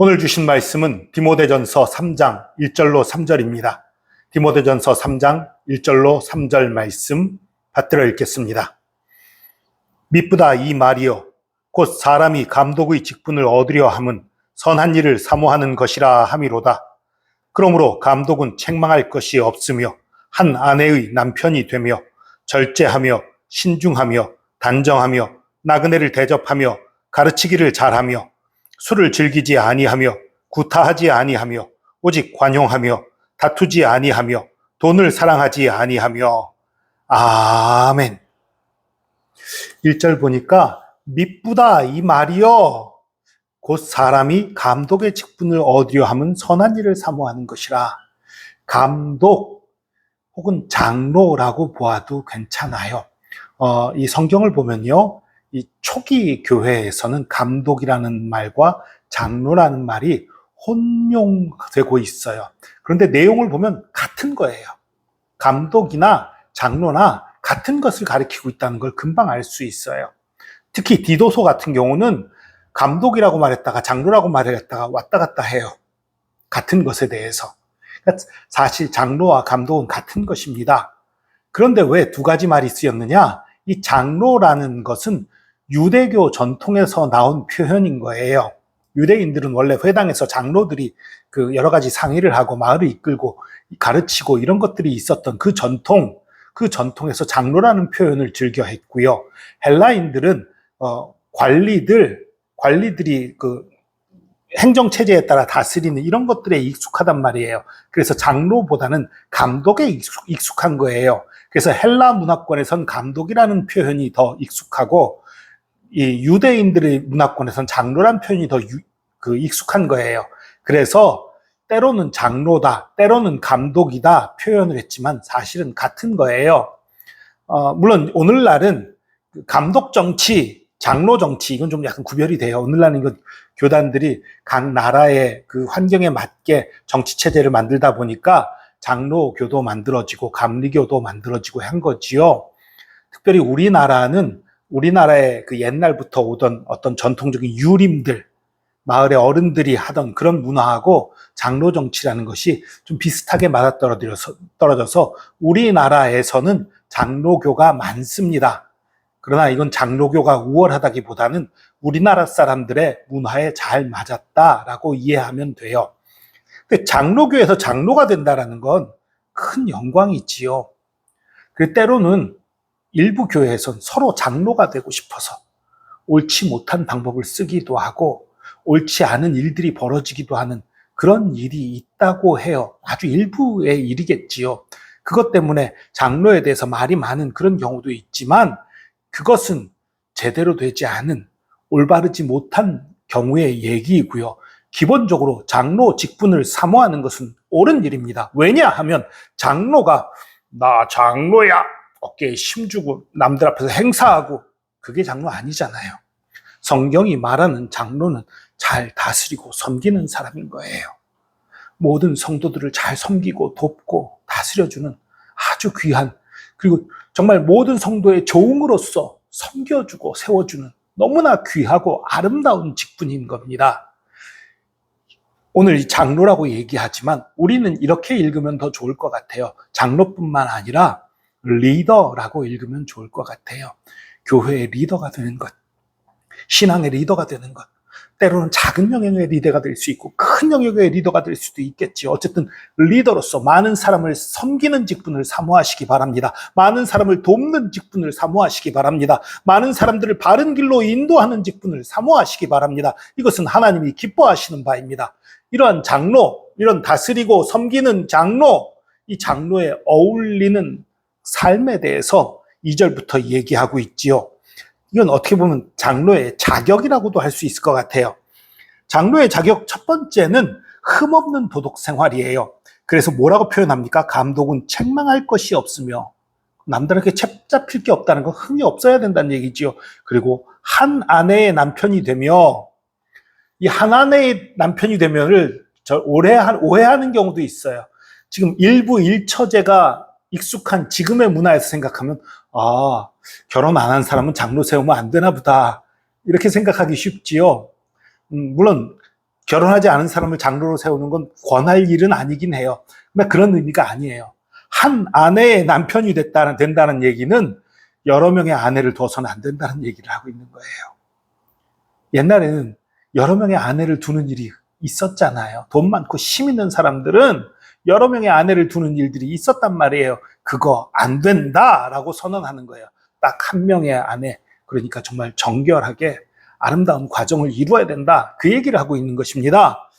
오늘 주신 말씀은 디모데전서 3장 1절로 3절입니다. 디모데전서 3장 1절로 3절 말씀 받들어 읽겠습니다. 미쁘다 이 말이여 곧 사람이 감독의 직분을 얻으려 함은 선한 일을 사모하는 것이라 함이로다. 그러므로 감독은 책망할 것이 없으며 한 아내의 남편이 되며 절제하며 신중하며 단정하며 나그네를 대접하며 가르치기를 잘하며 술을 즐기지 아니하며 구타하지 아니하며 오직 관용하며 다투지 아니하며 돈을 사랑하지 아니하며. 아멘. 1절 보니까 미쁘다 이 말이여 곧 사람이 감독의 직분을 얻으려 함은 선한 일을 사모하는 것이라. 감독 혹은 장로라고 보아도 괜찮아요. 이 성경을 보면요, 이 초기 교회에서는 감독이라는 말과 장로라는 말이 혼용되고 있어요. 그런데 내용을 보면 같은 거예요. 감독이나 장로나 같은 것을 가리키고 있다는 걸 금방 알 수 있어요. 특히 디도서 같은 경우는 감독이라고 말했다가 장로라고 말했다가 왔다 갔다 해요. 같은 것에 대해서. 그러니까 사실 장로와 감독은 같은 것입니다. 그런데 왜 두 가지 말이 쓰였느냐? 이 장로라는 것은 유대교 전통에서 나온 표현인 거예요. 유대인들은 원래 회당에서 장로들이 그 여러 가지 상의를 하고 마을을 이끌고 가르치고 이런 것들이 있었던 그 전통에서 장로라는 표현을 즐겨 했고요. 헬라인들은 관리들이 그 행정체제에 따라 다스리는 이런 것들에 익숙하단 말이에요. 그래서 장로보다는 감독에 익숙한 거예요. 그래서 헬라 문화권에선 감독이라는 표현이 더 익숙하고 이 유대인들의 문화권에선 장로란 표현이 더 익숙한 거예요. 그래서 때로는 장로다, 때로는 감독이다 표현을 했지만 사실은 같은 거예요. 물론 오늘날은 감독 정치, 장로 정치 이건 좀 약간 구별이 돼요. 오늘날은 이건 교단들이 각 나라의 그 환경에 맞게 정치 체제를 만들다 보니까 장로교도 만들어지고 감리교도 만들어지고 한 거지요. 특별히 우리나라의 그 옛날부터 오던 어떤 전통적인 유림들, 마을의 어른들이 하던 그런 문화하고 장로 정치라는 것이 좀 비슷하게 맞아떨어져서 우리나라에서는 장로교가 많습니다. 그러나 이건 장로교가 우월하다기보다는 우리나라 사람들의 문화에 잘 맞았다라고 이해하면 돼요. 근데 장로교에서 장로가 된다는 건 큰 영광이지요. 그리고 때로는 일부 교회에선 서로 장로가 되고 싶어서 옳지 못한 방법을 쓰기도 하고 옳지 않은 일들이 벌어지기도 하는 그런 일이 있다고 해요. 아주 일부의 일이겠지요. 그것 때문에 장로에 대해서 말이 많은 그런 경우도 있지만 그것은 제대로 되지 않은 올바르지 못한 경우의 얘기이고요. 기본적으로 장로 직분을 사모하는 것은 옳은 일입니다. 왜냐하면 장로가 나 장로야 어깨에 힘주고 남들 앞에서 행사하고 그게 장로 아니잖아요. 성경이 말하는 장로는 잘 다스리고 섬기는 사람인 거예요. 모든 성도들을 잘 섬기고 돕고 다스려주는 아주 귀한, 그리고 정말 모든 성도의 종으로서 섬겨주고 세워주는 너무나 귀하고 아름다운 직분인 겁니다. 오늘 이 장로라고 얘기하지만 우리는 이렇게 읽으면 더 좋을 것 같아요. 장로뿐만 아니라 리더라고 읽으면 좋을 것 같아요. 교회의 리더가 되는 것, 신앙의 리더가 되는 것, 때로는 작은 영역의 리더가 될 수 있고 큰 영역의 리더가 될 수도 있겠지. 어쨌든 리더로서 많은 사람을 섬기는 직분을 사모하시기 바랍니다. 많은 사람을 돕는 직분을 사모하시기 바랍니다. 많은 사람들을 바른 길로 인도하는 직분을 사모하시기 바랍니다. 이것은 하나님이 기뻐하시는 바입니다. 이러한 장로, 이런 다스리고 섬기는 장로, 이 장로에 어울리는 삶에 대해서 2절부터 얘기하고 있지요. 이건 어떻게 보면 장로의 자격이라고도 할 수 있을 것 같아요. 장로의 자격 첫 번째는 흠없는 도덕 생활이에요. 그래서 뭐라고 표현합니까? 감독은 책망할 것이 없으며 남들에게 책 잡힐 게 없다는 건 흠이 없어야 된다는 얘기지요. 그리고 한 아내의 남편이 되며 이 한 아내의 남편이 되면을 오해하는 경우도 있어요. 지금 일부 일처제가 익숙한 지금의 문화에서 생각하면 결혼 안 한 사람은 장로 세우면 안 되나 보다 이렇게 생각하기 쉽지요. 물론 결혼하지 않은 사람을 장로로 세우는 건 권할 일은 아니긴 해요. 근데 그런 의미가 아니에요. 한 아내의 남편이 된다는 얘기는 여러 명의 아내를 둬서는 안 된다는 얘기를 하고 있는 거예요. 옛날에는 여러 명의 아내를 두는 일이 있었잖아요. 돈 많고 힘 있는 사람들은 여러 명의 아내를 두는 일들이 있었단 말이에요. 그거 안 된다라고 선언하는 거예요. 딱 한 명의 아내, 그러니까 정말 정결하게 아름다운 과정을 이루어야 된다. 그 얘기를 하고 있는 것입니다.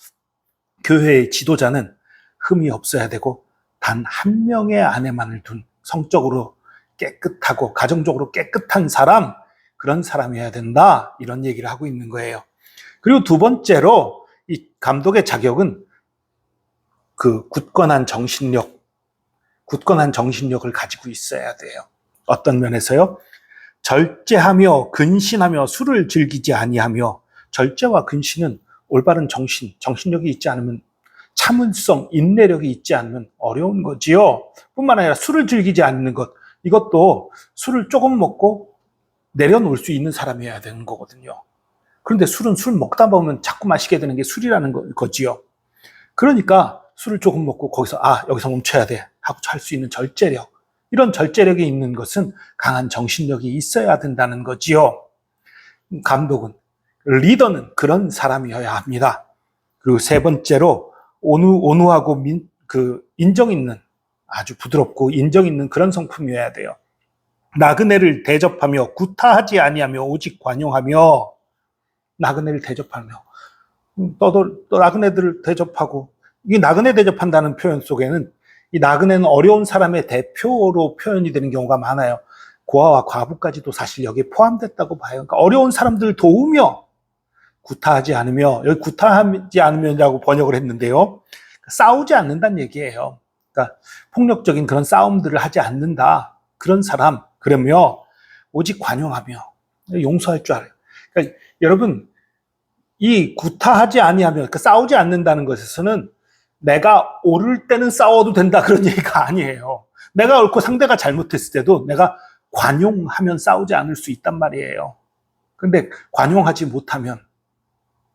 교회의 지도자는 흠이 없어야 되고 단 한 명의 아내만을 둔 성적으로 깨끗하고 가정적으로 깨끗한 사람, 그런 사람이어야 된다. 이런 얘기를 하고 있는 거예요. 그리고 두 번째로 이 감독의 자격은 그 굳건한 정신력을 가지고 있어야 돼요. 어떤 면에서요? 절제하며 근신하며 술을 즐기지 아니하며, 절제와 근신은 올바른 정신력이 있지 않으면, 참을성, 인내력이 있지 않으면 어려운 거지요. 뿐만 아니라 술을 즐기지 않는 것, 이것도 술을 조금 먹고 내려놓을 수 있는 사람이어야 되는 거거든요. 그런데 술은 술 먹다 보면 자꾸 마시게 되는 게 술이라는 거지요. 그러니까 술을 조금 먹고 거기서 여기서 멈춰야 돼 하고 할 수 있는 절제력, 이런 절제력이 있는 것은 강한 정신력이 있어야 된다는 거지요. 감독은, 리더는 그런 사람이어야 합니다. 그리고 세 번째로 온유하고 인정 있는, 아주 부드럽고 인정 있는 그런 성품이어야 돼요. 나그네를 대접하며 구타하지 아니하며 오직 관용하며, 나그네를 대접하며, 또 나그네들을 대접하고, 이 나그네 대접한다는 표현 속에는 이 나그네는 어려운 사람의 대표로 표현이 되는 경우가 많아요. 고아와 과부까지도 사실 여기에 포함됐다고 봐요. 그러니까 어려운 사람들을 도우며, 구타하지 않으며, 여기 구타하지 않으며라고 번역을 했는데요. 싸우지 않는다는 얘기예요. 그러니까 폭력적인 그런 싸움들을 하지 않는다. 그런 사람, 그러며 오직 관용하며, 용서할 줄 알아요. 그러니까 여러분, 이 구타하지 아니하며, 그러니까 싸우지 않는다는 것에서는 내가 옳을 때는 싸워도 된다, 그런 얘기가 아니에요. 내가 옳고 상대가 잘못했을 때도 내가 관용하면 싸우지 않을 수 있단 말이에요. 그런데 관용하지 못하면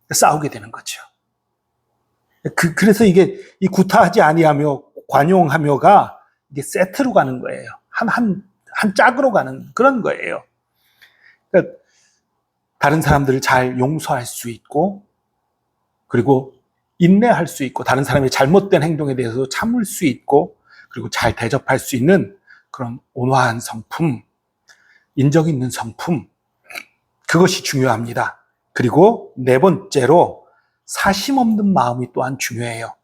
싸우게 되는 거죠. 그래서 이게 이 구타하지 아니하며 관용하며가 이게 세트로 가는 거예요. 한 짝으로 가는 그런 거예요. 그러니까 다른 사람들을 잘 용서할 수 있고, 그리고 인내할 수 있고, 다른 사람의 잘못된 행동에 대해서 참을 수 있고, 그리고 잘 대접할 수 있는 그런 온화한 성품, 인정 있는 성품, 그것이 중요합니다. 그리고 네 번째로 사심 없는 마음이 또한 중요해요.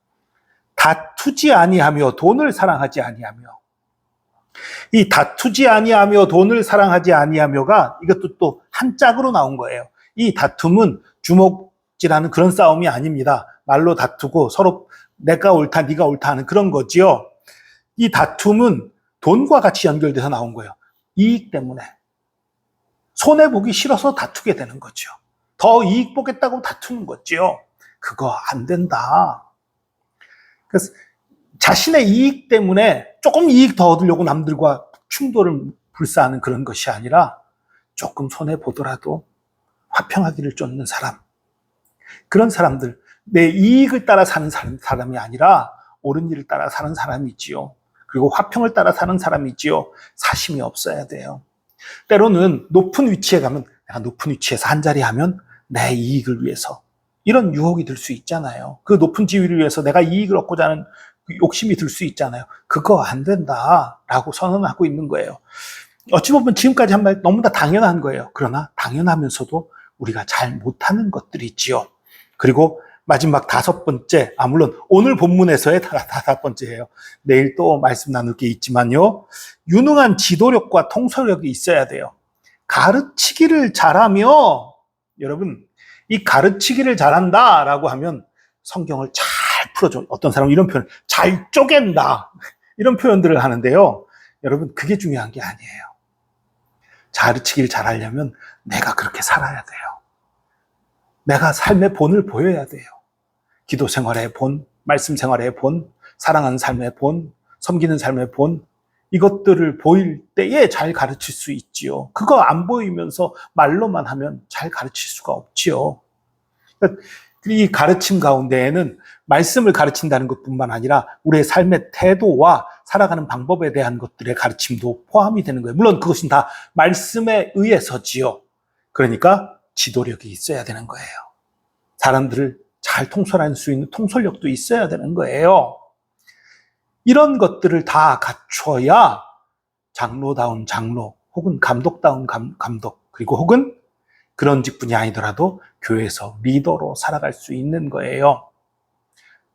다투지 아니하며 돈을 사랑하지 아니하며, 이 다투지 아니하며 돈을 사랑하지 아니하며가 이것도 또 한 짝으로 나온 거예요. 이 다툼은 주먹질하는 그런 싸움이 아닙니다. 말로 다투고 서로 내가 옳다 네가 옳다 하는 그런 거지요. 이 다툼은 돈과 같이 연결돼서 나온 거예요. 이익 때문에 손해보기 싫어서 다투게 되는 거죠. 더 이익 보겠다고 다투는 거지요. 그거 안 된다. 그래서 자신의 이익 때문에 조금 이익 더 얻으려고 남들과 충돌을 불사하는 그런 것이 아니라 조금 손해보더라도 화평하기를 쫓는 사람, 그런 사람들, 내 이익을 따라 사는 사람이 아니라 옳은 일을 따라 사는 사람이지요. 그리고 화평을 따라 사는 사람이지요. 사심이 없어야 돼요. 때로는 높은 위치에 가면, 내가 높은 위치에서 한 자리 하면 내 이익을 위해서, 이런 유혹이 들 수 있잖아요. 그 높은 지위를 위해서 내가 이익을 얻고자 하는 욕심이 들 수 있잖아요. 그거 안 된다라고 선언하고 있는 거예요. 어찌 보면 지금까지 한 말 너무나 당연한 거예요. 그러나 당연하면서도 우리가 잘 못하는 것들이 있지요. 그리고 마지막 다섯 번째, 물론 오늘 본문에서의 다섯 번째예요. 내일 또 말씀 나눌 게 있지만요. 유능한 지도력과 통솔력이 있어야 돼요. 가르치기를 잘하며, 여러분, 이 가르치기를 잘한다라고 하면 성경을 잘 풀어줘. 어떤 사람은 이런 표현, 잘 쪼갠다, 이런 표현들을 하는데요. 여러분, 그게 중요한 게 아니에요. 가르치기를 잘하려면 내가 그렇게 살아야 돼요. 내가 삶의 본을 보여야 돼요. 기도 생활의 본, 말씀 생활의 본, 사랑하는 삶의 본, 섬기는 삶의 본, 이것들을 보일 때에 잘 가르칠 수 있지요. 그거 안 보이면서 말로만 하면 잘 가르칠 수가 없지요. 그러니까 이 가르침 가운데에는 말씀을 가르친다는 것뿐만 아니라 우리의 삶의 태도와 살아가는 방법에 대한 것들의 가르침도 포함이 되는 거예요. 물론 그것은 다 말씀에 의해서지요. 그러니까 지도력이 있어야 되는 거예요. 사람들을 잘 통솔할 수 있는 통솔력도 있어야 되는 거예요. 이런 것들을 다 갖춰야 장로다운 장로, 혹은 감독다운 감독, 그리고 혹은 그런 직분이 아니더라도 교회에서 리더로 살아갈 수 있는 거예요.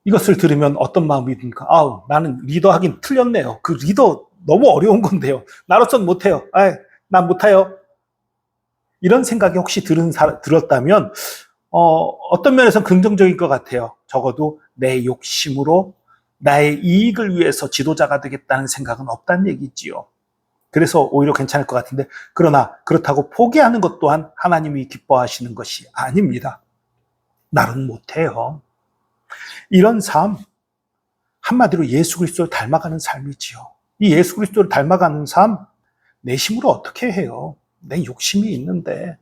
이것을 들으면 어떤 마음이 듭니까? 아우, 나는 리더 하긴 틀렸네요. 그 리더 너무 어려운 건데요. 나로서는 못해요. 난 못해요. 이런 생각이 혹시 들었다면 어떤 면에서는 긍정적인 것 같아요. 적어도 내 욕심으로 나의 이익을 위해서 지도자가 되겠다는 생각은 없다는 얘기지요. 그래서 오히려 괜찮을 것 같은데, 그러나 그렇다고 포기하는 것 또한 하나님이 기뻐하시는 것이 아닙니다. 나는 못해요. 이런 삶, 한마디로 예수 그리스도를 닮아가는 삶이지요. 이 예수 그리스도를 닮아가는 삶, 내 힘으로 어떻게 해요? 내 욕심이 있는데,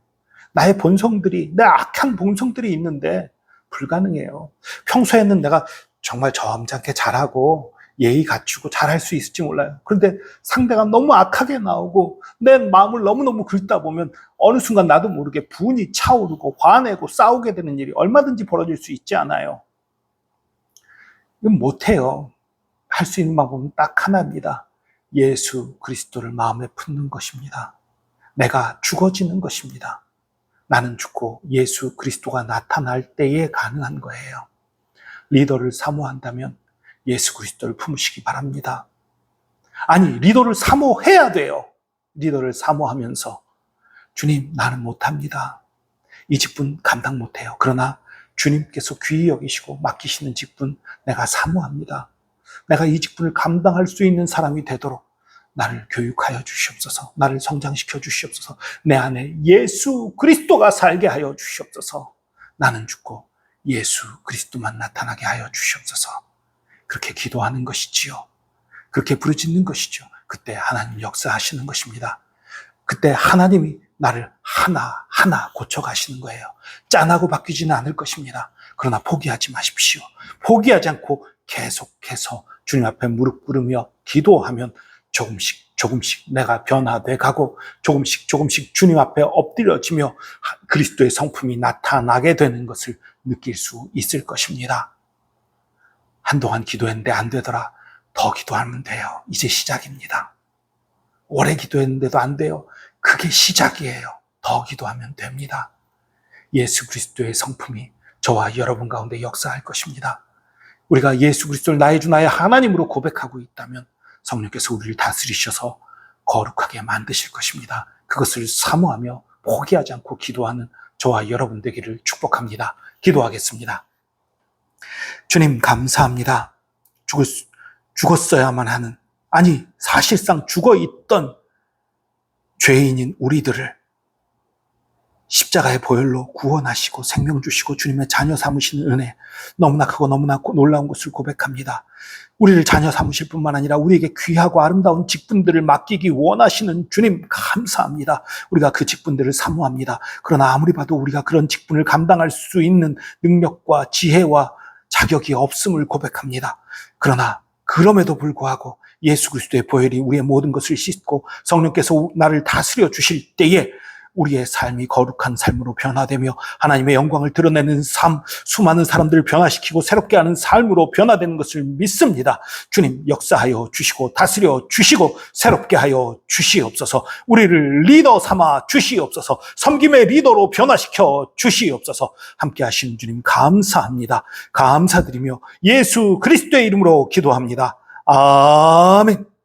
나의 본성들이, 내 악한 본성들이 있는데 불가능해요. 평소에는 내가 정말 점잖게 잘하고 예의 갖추고 잘할 수 있을지 몰라요. 그런데 상대가 너무 악하게 나오고 내 마음을 너무너무 긁다 보면 어느 순간 나도 모르게 분이 차오르고 화내고 싸우게 되는 일이 얼마든지 벌어질 수 있지 않아요. 이건 못해요. 할 수 있는 방법은 딱 하나입니다. 예수 그리스도를 마음에 품는 것입니다. 내가 죽어지는 것입니다. 나는 죽고 예수 그리스도가 나타날 때에 가능한 거예요. 리더를 사모한다면 예수 그리스도를 품으시기 바랍니다. 아니, 리더를 사모해야 돼요. 리더를 사모하면서 주님, 나는 못합니다. 이 직분 감당 못해요. 그러나 주님께서 귀히 여기시고 맡기시는 직분 내가 사모합니다. 내가 이 직분을 감당할 수 있는 사람이 되도록 나를 교육하여 주시옵소서. 나를 성장시켜 주시옵소서. 내 안에 예수 그리스도가 살게 하여 주시옵소서. 나는 죽고 예수 그리스도만 나타나게 하여 주시옵소서. 그렇게 기도하는 것이지요. 그렇게 부르짖는 것이죠. 그때 하나님 역사하시는 것입니다. 그때 하나님이 나를 하나하나 고쳐가시는 거예요. 짠하고 바뀌지는 않을 것입니다. 그러나 포기하지 마십시오. 포기하지 않고 계속해서 주님 앞에 무릎 꿇으며 기도하면 조금씩 내가 변화돼 가고 조금씩 주님 앞에 엎드려지며 그리스도의 성품이 나타나게 되는 것을 느낄 수 있을 것입니다. 한동안 기도했는데 안 되더라. 더 기도하면 돼요. 이제 시작입니다. 오래 기도했는데도 안 돼요. 그게 시작이에요. 더 기도하면 됩니다. 예수 그리스도의 성품이 저와 여러분 가운데 역사할 것입니다. 우리가 예수 그리스도를 나의 주 나의 하나님으로 고백하고 있다면 성령께서 우리를 다스리셔서 거룩하게 만드실 것입니다. 그것을 사모하며 포기하지 않고 기도하는 저와 여러분 되기를 축복합니다. 기도하겠습니다. 주님 감사합니다. 죽었어야만 하는, 아니 사실상 죽어있던 죄인인 우리들을 십자가의 보혈로 구원하시고 생명 주시고 주님의 자녀 삼으시는 은혜, 너무나 크고 너무나 놀라운 것을 고백합니다. 우리를 자녀 삼으실 뿐만 아니라 우리에게 귀하고 아름다운 직분들을 맡기기 원하시는 주님 감사합니다. 우리가 그 직분들을 사모합니다. 그러나 아무리 봐도 우리가 그런 직분을 감당할 수 있는 능력과 지혜와 자격이 없음을 고백합니다. 그러나 그럼에도 불구하고 예수 그리스도의 보혈이 우리의 모든 것을 씻고 성령께서 나를 다스려 주실 때에 우리의 삶이 거룩한 삶으로 변화되며 하나님의 영광을 드러내는 삶, 수많은 사람들을 변화시키고 새롭게 하는 삶으로 변화되는 것을 믿습니다. 주님 역사하여 주시고 다스려 주시고 새롭게 하여 주시옵소서. 우리를 리더 삼아 주시옵소서. 섬김의 리더로 변화시켜 주시옵소서. 함께 하시는 주님 감사합니다. 감사드리며 예수 그리스도의 이름으로 기도합니다. 아멘.